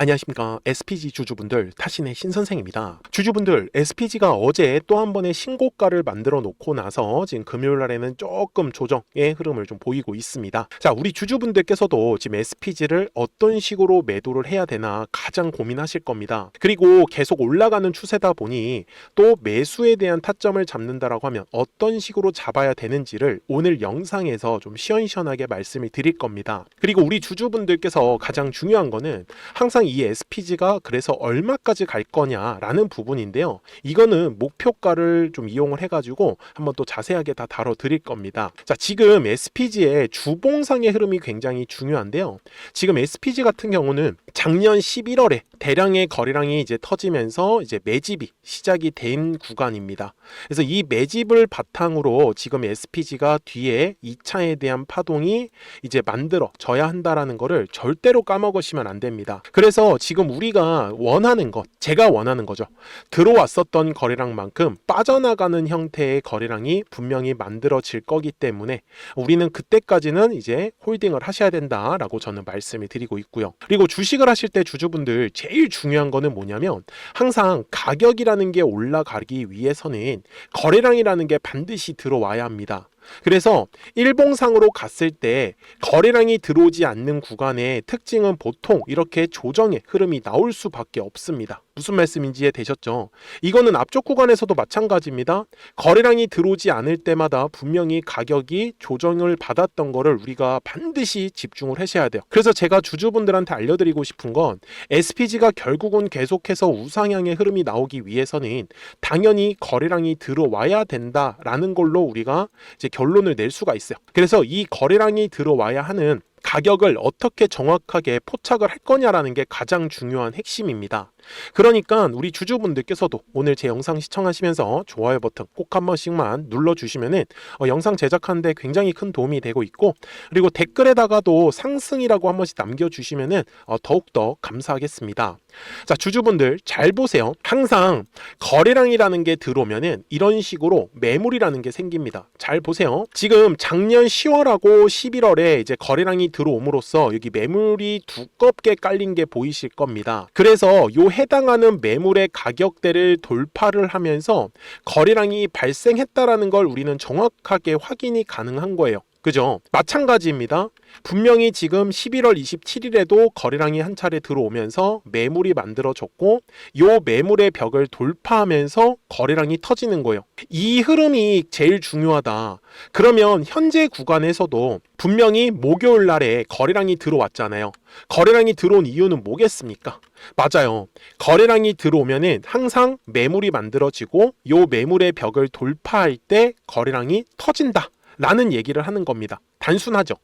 안녕하십니까. SPG 주주분들, 타신의 신선생입니다. 주주분들, SPG가 어제 또 한 번의 신고가를 만들어 놓고 나서 지금 금요일 날에는 조금 조정의 흐름을 좀 보이고 있습니다. 자, 우리 주주분들께서도 지금 SPG를 어떤 식으로 매도를 해야 되나 가장 고민하실 겁니다. 그리고 계속 올라가는 추세다 보니 또 매수에 대한 타점을 잡는다라고 하면 어떤 식으로 잡아야 되는지를 오늘 영상에서 좀 시원시원하게 말씀을 드릴 겁니다. 그리고 우리 주주분들께서 가장 중요한 거는 항상 이 SPG가 그래서 얼마까지 갈 거냐라는 부분인데요. 이거는 목표가를 좀 이용을 해가지고 한번 또 자세하게 다 다뤄드릴 겁니다. 자, 지금 SPG의 주봉상의 흐름이 굉장히 중요한데요. 지금 SPG 같은 경우는 작년 11월에 대량의 거래량이 이제 터지면서 이제 매집이 시작이 된 구간입니다. 그래서 이 매집을 바탕으로 지금 SPG가 뒤에 2차에 대한 파동이 이제 만들어져야 한다라는 거를 절대로 까먹으시면 안 됩니다. 그래서 지금 우리가 원하는 것, 제가 원하는 거죠. 들어왔었던 거래량만큼 빠져나가는 형태의 거래량이 분명히 만들어질 거기 때문에 우리는 그때까지는 이제 홀딩을 하셔야 된다라고 저는 말씀을 드리고 있고요. 그리고 주식을 하실 때 주주분들 제일 중요한 거는 뭐냐면 항상 가격이라는 게 올라가기 위해서는 거래량이라는 게 반드시 들어와야 합니다. 그래서 일봉상으로 갔을 때 거래량이 들어오지 않는 구간의 특징은 보통 이렇게 조정의 흐름이 나올 수밖에 없습니다. 무슨 말씀인지 이해되셨죠? 이거는 앞쪽 구간에서도 마찬가지입니다. 거래량이 들어오지 않을 때마다 분명히 가격이 조정을 받았던 거를 우리가 반드시 집중을 하셔야 돼요. 그래서 제가 주주분들한테 알려드리고 싶은 건 SPG가 결국은 계속해서 우상향의 흐름이 나오기 위해서는 당연히 거래량이 들어와야 된다라는 걸로 우리가 이제 결론을 낼 수가 있어요. 그래서 이 거래량이 들어와야 하는 가격을 어떻게 정확하게 포착을 할 거냐라는 게 가장 중요한 핵심입니다. 그러니까 우리 주주분들께서도 오늘 제 영상 시청하시면서 좋아요 버튼 꼭 한 번씩만 눌러주시면은 영상 제작하는데 굉장히 큰 도움이 되고 있고, 그리고 댓글에다가도 상승이라고 한 번씩 남겨주시면은 더욱더 감사하겠습니다. 자, 주주분들 잘 보세요. 항상 거래량이라는 게 들어오면은 이런 식으로 매물이라는 게 생깁니다. 잘 보세요. 지금 작년 10월하고 11월에 이제 거래량이 들어옴으로써 여기 매물이 두껍게 깔린 게 보이실 겁니다. 그래서 요 해당하는 매물의 가격대를 돌파를 하면서 거래량이 발생했다라는 걸 우리는 정확하게 확인이 가능한 거예요. 그죠? 마찬가지입니다. 분명히 지금 11월 27일에도 거래량이 한 차례 들어오면서 매물이 만들어졌고 요 매물의 벽을 돌파하면서 거래량이 터지는 거예요. 이 흐름이 제일 중요하다. 그러면 현재 구간에서도 분명히 목요일 날에 거래량이 들어왔잖아요. 거래량이 들어온 이유는 뭐겠습니까? 맞아요. 거래량이 들어오면은 항상 매물이 만들어지고 요 매물의 벽을 돌파할 때 거래량이 터진다 라는 얘기를 하는 겁니다. 단순하죠.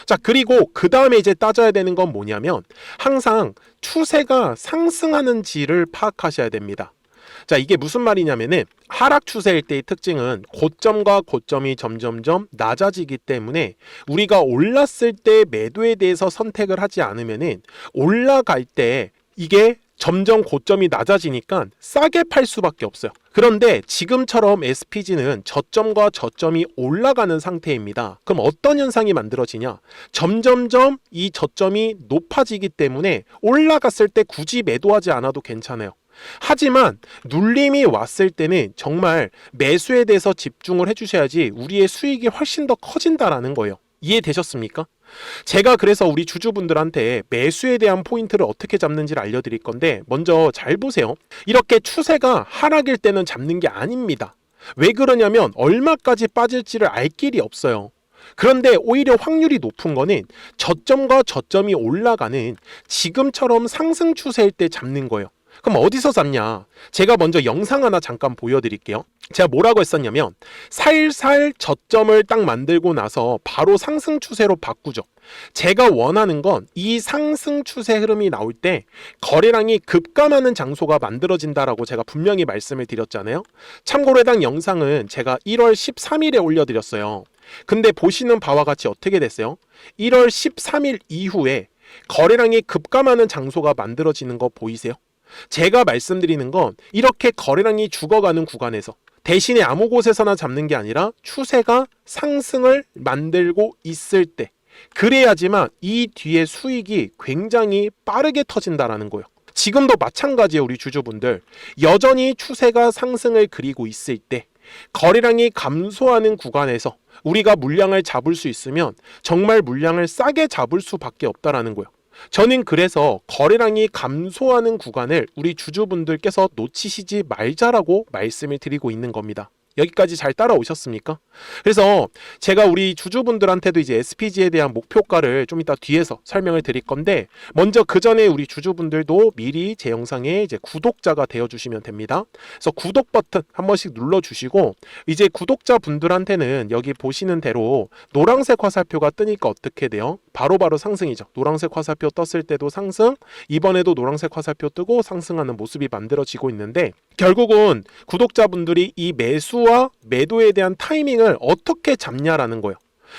자, 그리고 그 다음에 이제 따져야 되는 건 뭐냐면 항상 추세가 상승하는지를 파악하셔야 됩니다. 자, 이게 무슨 말이냐면은 하락 추세일 때의 특징은 고점과 고점이 점점점 낮아지기 때문에 우리가 올랐을 때 매도에 대해서 선택을 하지 않으면은 올라갈 때 이게 점점 고점이 낮아지니까 싸게 팔 수밖에 없어요. 그런데 지금처럼 SPG는 저점과 저점이 올라가는 상태입니다. 그럼 어떤 현상이 만들어지냐? 점점점 이 저점이 높아지기 때문에 올라갔을 때 굳이 매도하지 않아도 괜찮아요. 하지만 눌림이 왔을 때는 정말 매수에 대해서 집중을 해주셔야지 우리의 수익이 훨씬 더 커진다라는 거예요. 이해되셨습니까? 제가 그래서 우리 주주분들한테 매수에 대한 포인트를 어떻게 잡는지를 알려드릴 건데, 먼저 잘 보세요. 이렇게 추세가 하락일 때는 잡는 게 아닙니다. 왜 그러냐면 얼마까지 빠질지를 알 길이 없어요. 그런데 오히려 확률이 높은 거는 저점과 저점이 올라가는 지금처럼 상승 추세일 때 잡는 거예요. 그럼 어디서 잡냐? 제가 먼저 영상 하나 잠깐 보여드릴게요. 제가 뭐라고 했었냐면 살살 저점을 딱 만들고 나서 바로 상승 추세로 바꾸죠. 제가 원하는 건 이 상승 추세 흐름이 나올 때 거래량이 급감하는 장소가 만들어진다라고 제가 분명히 말씀을 드렸잖아요. 참고로 해당 영상은 제가 1월 13일에 올려드렸어요. 근데 보시는 바와 같이 어떻게 됐어요? 1월 13일 이후에 거래량이 급감하는 장소가 만들어지는 거 보이세요? 제가 말씀드리는 건 이렇게 거래량이 죽어가는 구간에서 대신에 아무 곳에서나 잡는 게 아니라 추세가 상승을 만들고 있을 때 그래야지만 이 뒤에 수익이 굉장히 빠르게 터진다라는 거예요. 지금도 마찬가지예요. 우리 주주분들 여전히 추세가 상승을 그리고 있을 때 거래량이 감소하는 구간에서 우리가 물량을 잡을 수 있으면 정말 물량을 싸게 잡을 수밖에 없다라는 거예요. 저는 그래서 거래량이 감소하는 구간을 우리 주주분들께서 놓치시지 말자라고 말씀을 드리고 있는 겁니다. 여기까지 잘 따라오셨습니까? 그래서 제가 우리 주주분들한테도 이제 SPG에 대한 목표가를 좀 이따 뒤에서 설명을 드릴 건데, 먼저 그 전에 우리 주주분들도 미리 제 영상에 이제 구독자가 되어 주시면 됩니다. 그래서 구독 버튼 한 번씩 눌러 주시고, 이제 구독자분들한테는 여기 보시는 대로 노란색 화살표가 뜨니까 어떻게 돼요? 바로바로 상승이죠. 노란색 화살표 떴을 때도 상승, 이번에도 노란색 화살표 뜨고 상승하는 모습이 만들어지고 있는데, 결국은 구독자분들이 이 매수와 매도에 대한 타이밍을 어떻게 잡냐라는 거예요.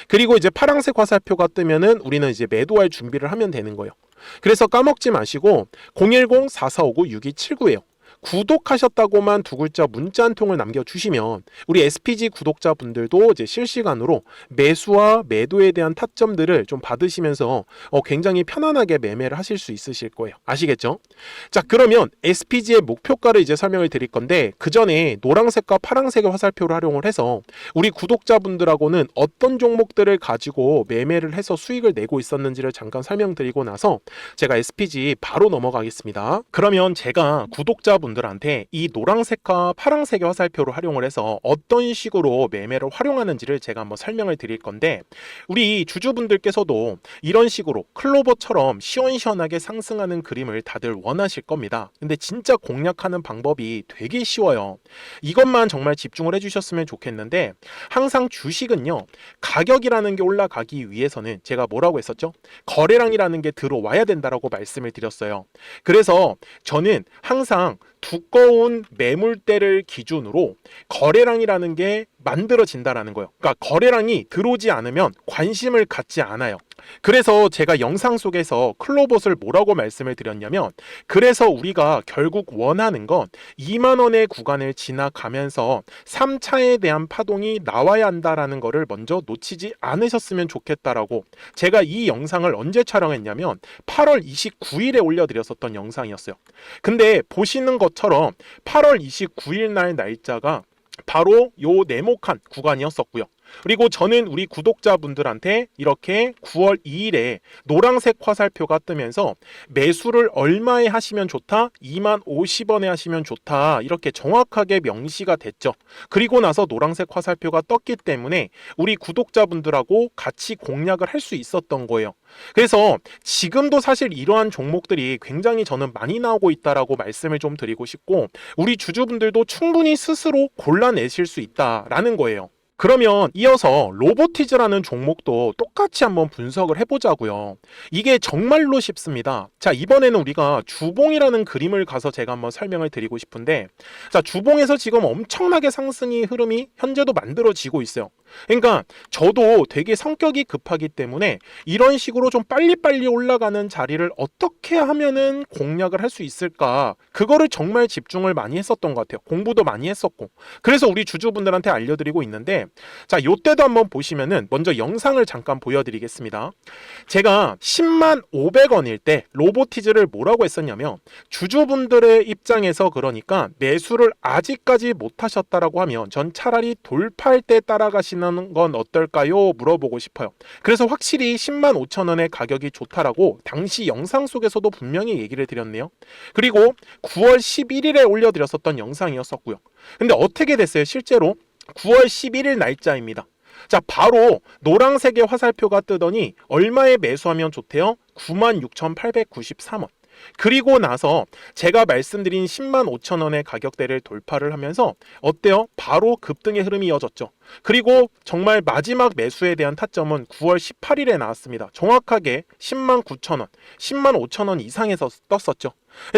그리고 이제 파란색 화살표가 뜨면은 우리는 이제 매도할 준비를 하면 되는 거예요. 그래서 까먹지 마시고 010-4459-6279예요. 구독하셨다고만 두 글자 문자 한 통을 남겨주시면 우리 SPG 구독자분들도 이제 실시간으로 매수와 매도에 대한 타점들을 좀 받으시면서 굉장히 편안하게 매매를 하실 수 있으실 거예요. 아시겠죠? 자, 그러면 SPG의 목표가를 이제 설명을 드릴 건데, 그 전에 노란색과 파란색의 화살표를 활용을 해서 우리 구독자분들하고는 어떤 종목들을 가지고 매매를 해서 수익을 내고 있었는지를 잠깐 설명드리고 나서 제가 SPG 바로 넘어가겠습니다. 그러면 제가 구독자분들한테 이 노란색과 파란색의 화살표를 활용을 해서 어떤 식으로 매매를 활용하는지를 제가 한번 설명을 드릴 건데, 우리 주주분들께서도 이런 식으로 클로버처럼 시원시원하게 상승하는 그림을 다들 원하실 겁니다. 근데 진짜 공략하는 방법이 되게 쉬워요. 이것만 정말 집중을 해주셨으면 좋겠는데, 항상 주식은요, 가격이라는 게 올라가기 위해서는 제가 뭐라고 했었죠? 거래량이라는 게 들어와야 된다라고 말씀을 드렸어요. 그래서 저는 항상 두꺼운 매물대를 기준으로 거래량이라는 게 만들어진다라는 거예요. 그러니까 거래량이 들어오지 않으면 관심을 갖지 않아요. 그래서 제가 영상 속에서 클로봇을 뭐라고 말씀을 드렸냐면, 그래서 우리가 결국 원하는 건 2만 원의 구간을 지나가면서 3차에 대한 파동이 나와야 한다라는 거를 먼저 놓치지 않으셨으면 좋겠다라고, 제가 이 영상을 언제 촬영했냐면 8월 29일에 올려드렸었던 영상이었어요. 근데 보시는 것처럼 8월 29일 날 날짜가 바로 요 네모칸 구간이었었고요. 그리고 저는 우리 구독자분들한테 이렇게 9월 2일에 노란색 화살표가 뜨면서 매수를 얼마에 하시면 좋다? 2만 50원에 하시면 좋다. 이렇게 정확하게 명시가 됐죠. 그리고 나서 노란색 화살표가 떴기 때문에 우리 구독자분들하고 같이 공략을 할 수 있었던 거예요. 그래서 지금도 사실 이러한 종목들이 굉장히 저는 많이 나오고 있다라고 말씀을 좀 드리고 싶고, 우리 주주분들도 충분히 스스로 골라내실 수 있다라는 거예요. 그러면 이어서 로보티즈라는 종목도 똑같이 한번 분석을 해보자고요. 이게 정말로 쉽습니다. 자, 이번에는 우리가 주봉이라는 그림을 가서 제가 한번 설명을 드리고 싶은데, 자, 주봉에서 지금 엄청나게 상승의 흐름이 현재도 만들어지고 있어요. 그러니까 저도 되게 성격이 급하기 때문에 이런 식으로 좀 빨리빨리 올라가는 자리를 어떻게 하면은 공략을 할 수 있을까, 그거를 정말 집중을 많이 했었던 것 같아요. 공부도 많이 했었고. 그래서 우리 주주분들한테 알려드리고 있는데, 자, 요때도 한번 보시면은 먼저 영상을 잠깐 보여드리겠습니다. 제가 10만 500원일 때 로보티즈를 뭐라고 했었냐면, 주주분들의 입장에서 그러니까 매수를 아직까지 못 하셨다라고 하면 전 차라리 돌파할 때 따라가시는 건 어떨까요? 물어보고 싶어요. 그래서 확실히 10만 5천 원의 가격이 좋다라고 당시 영상 속에서도 분명히 얘기를 드렸네요. 그리고 9월 11일에 올려드렸었던 영상이었었고요. 근데 어떻게 됐어요? 실제로 9월 11일 날짜입니다. 자, 바로 노란색의 화살표가 뜨더니 얼마에 매수하면 좋대요? 96,893원. 그리고 나서 제가 말씀드린 10만 5천 원의 가격대를 돌파를 하면서 어때요? 바로 급등의 흐름이 이어졌죠. 그리고 정말 마지막 매수에 대한 타점은 9월 18일에 나왔습니다. 정확하게 10만 9천 원, 10만 5천 원 이상에서 떴었죠.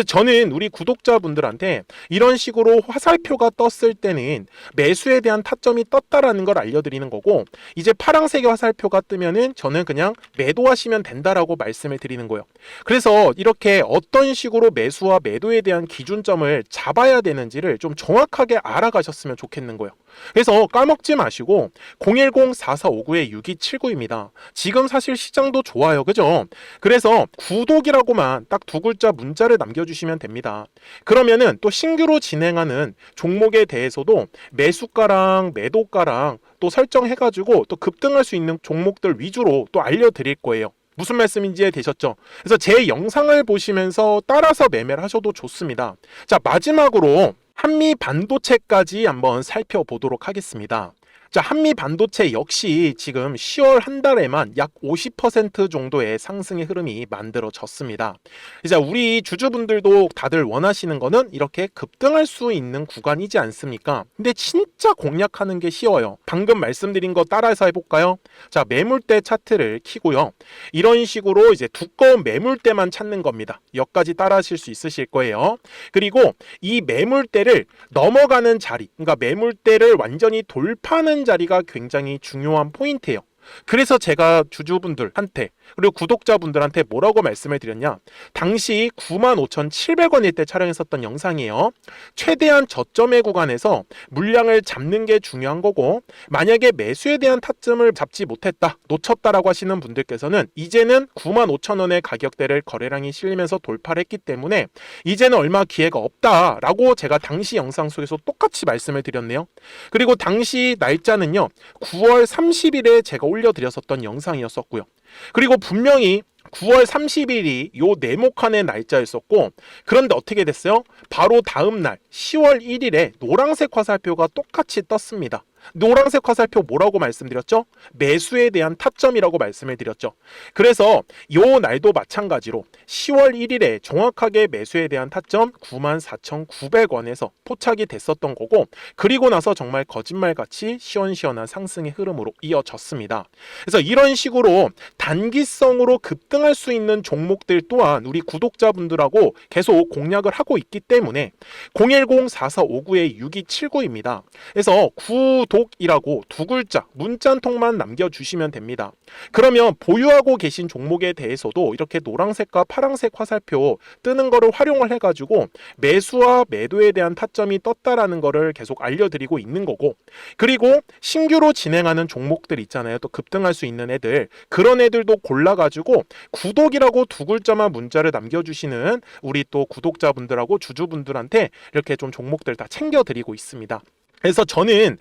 저는 우리 구독자분들한테 이런 식으로 화살표가 떴을 때는 매수에 대한 타점이 떴다라는 걸 알려드리는 거고, 이제 파란색의 화살표가 뜨면은 저는 그냥 매도하시면 된다라고 말씀을 드리는 거예요. 그래서 이렇게 어떤 식으로 매수와 매도에 대한 기준점을 잡아야 되는지를 좀 정확하게 알아가셨으면 좋겠는 거예요. 그래서 까먹지 마시고 010-4459-6279입니다. 지금 사실 시장도 좋아요. 그죠? 그래서 구독이라고만 딱 두 글자 문자를 남겨주시면 됩니다. 그러면은 또 신규로 진행하는 종목에 대해서도 매수가랑 매도가랑 또 설정해가지고 또 급등할 수 있는 종목들 위주로 또 알려드릴 거예요. 무슨 말씀인지 되셨죠? 그래서 제 영상을 보시면서 따라서 매매를 하셔도 좋습니다. 자, 마지막으로 한미 반도체까지 한번 살펴보도록 하겠습니다. 자, 한미 반도체 역시 지금 10월 한 달에만 약 50% 정도의 상승의 흐름이 만들어졌습니다. 이제 우리 주주분들도 다들 원하시는 거는 이렇게 급등할 수 있는 구간이지 않습니까? 근데 진짜 공략하는 게 쉬워요. 방금 말씀드린 거 따라서 해볼까요? 자, 매물대 차트를 키고요. 이런 식으로 이제 두꺼운 매물대만 찾는 겁니다. 여기까지 따라 하실 수 있으실 거예요. 그리고 이 매물대를 넘어가는 자리, 그러니까 매물대를 완전히 돌파하는 자리가 굉장히 중요한 포인트예요. 그래서 제가 주주분들한테 그리고 구독자분들한테 뭐라고 말씀을 드렸냐, 당시 95,700원일 때 촬영했었던 영상이에요. 최대한 저점의 구간에서 물량을 잡는 게 중요한 거고, 만약에 매수에 대한 타점을 잡지 못했다, 놓쳤다라고 하시는 분들께서는 이제는 95,000원의 가격대를 거래량이 실리면서 돌파를 했기 때문에 이제는 얼마 기회가 없다라고 제가 당시 영상 속에서 똑같이 말씀을 드렸네요. 그리고 당시 날짜는요, 9월 30일에 제가 올려드렸었던 영상이었었고요. 그리고 분명히 9월 30일이 요 네모칸의 날짜였었고, 그런데 어떻게 됐어요? 바로 다음 날 10월 1일에 노란색 화살표가 똑같이 떴습니다. 노란색 화살표 뭐라고 말씀드렸죠? 매수에 대한 타점이라고 말씀을 드렸죠. 그래서 요 날도 마찬가지로 10월 1일에 정확하게 매수에 대한 타점 94,900원에서 포착이 됐었던 거고, 그리고 나서 정말 거짓말같이 시원시원한 상승의 흐름으로 이어졌습니다. 그래서 이런 식으로 단기성으로 급등할 수 있는 종목들 또한 우리 구독자분들하고 계속 공략을 하고 있기 때문에 010-4459-6279입니다. 그래서 구독이라고 두 글자 문자 한 통만 남겨주시면 됩니다. 그러면 보유하고 계신 종목에 대해서도 이렇게 노란색과 파란색 화살표 뜨는 거를 활용을 해가지고 매수와 매도에 대한 타점이 떴다라는 거를 계속 알려드리고 있는 거고, 그리고 신규로 진행하는 종목들 있잖아요. 또 급등할 수 있는 애들, 그런 애들도 골라가지고 구독이라고 두 글자만 문자를 남겨주시는 우리 또 구독자분들하고 주주분들한테 이렇게 좀 종목들 다 챙겨드리고 있습니다. 그래서 저는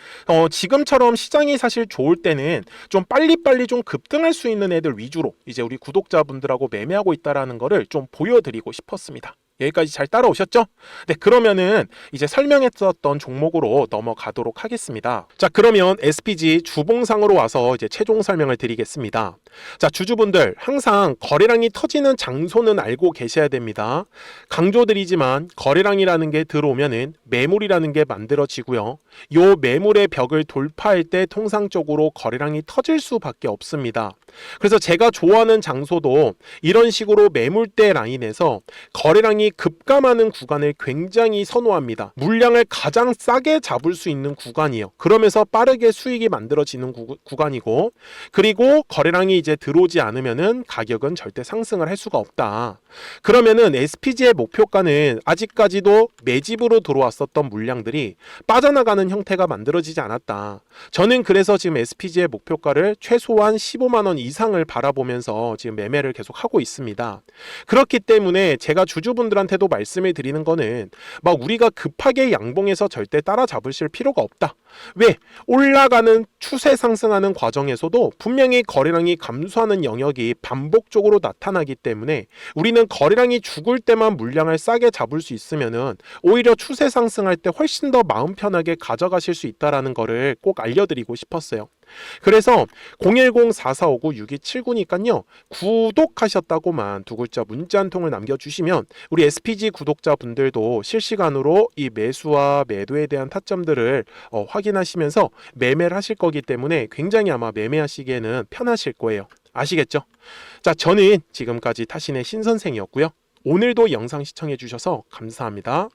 지금처럼 시장이 사실 좋을 때는 좀 빨리빨리 좀 급등할 수 있는 애들 위주로 이제 우리 구독자분들하고 매매하고 있다라는 거를 좀 보여드리고 싶었습니다. 여기까지 잘 따라오셨죠? 네, 그러면은 이제 설명했었던 종목으로 넘어가도록 하겠습니다. 자, 그러면 SPG 주봉상으로 와서 이제 최종 설명을 드리겠습니다. 자, 주주분들 항상 거래량이 터지는 장소는 알고 계셔야 됩니다. 강조드리지만 거래량이라는 게 들어오면은 매물이라는 게 만들어지고요. 요 매물의 벽을 돌파할 때 통상적으로 거래량이 터질 수밖에 없습니다. 그래서 제가 좋아하는 장소도 이런 식으로 매물대 라인에서 거래량이 급감하는 구간을 굉장히 선호합니다. 물량을 가장 싸게 잡을 수 있는 구간이에요. 그러면서 빠르게 수익이 만들어지는 구간이고, 그리고 거래량이 이제 들어오지 않으면은 가격은 절대 상승을 할 수가 없다. 그러면은 SPG의 목표가는 아직까지도 매집으로 들어왔었던 물량들이 빠져나가는 형태가 만들어지지 않았다. 저는 그래서 지금 SPG의 목표가를 최소한 15만 원 이상을 바라보면서 지금 매매를 계속 하고 있습니다. 그렇기 때문에 제가 주주분들한테도 말씀을 드리는 거는 막 우리가 급하게 양봉해서 절대 따라잡으실 필요가 없다. 왜? 올라가는 추세 상승하는 과정에서도 분명히 거래량이 감소하는 영역이 반복적으로 나타나기 때문에 우리는 거래량이 죽을 때만 물량을 싸게 잡을 수 있으면은 오히려 추세 상승할 때 훨씬 더 마음 편하게 가져가실 수 있다라는 거를 꼭 알려드리고 싶었어요. 그래서 010-4459-6279니까요. 구독하셨다고만 두 글자 문자 한 통을 남겨주시면 우리 SPG 구독자분들도 실시간으로 이 매수와 매도에 대한 타점들을 확인하시면서 매매를 하실 거기 때문에 굉장히 아마 매매하시기에는 편하실 거예요. 아시겠죠? 자, 저는 지금까지 타신의 신선생이었고요. 오늘도 영상 시청해 주셔서 감사합니다.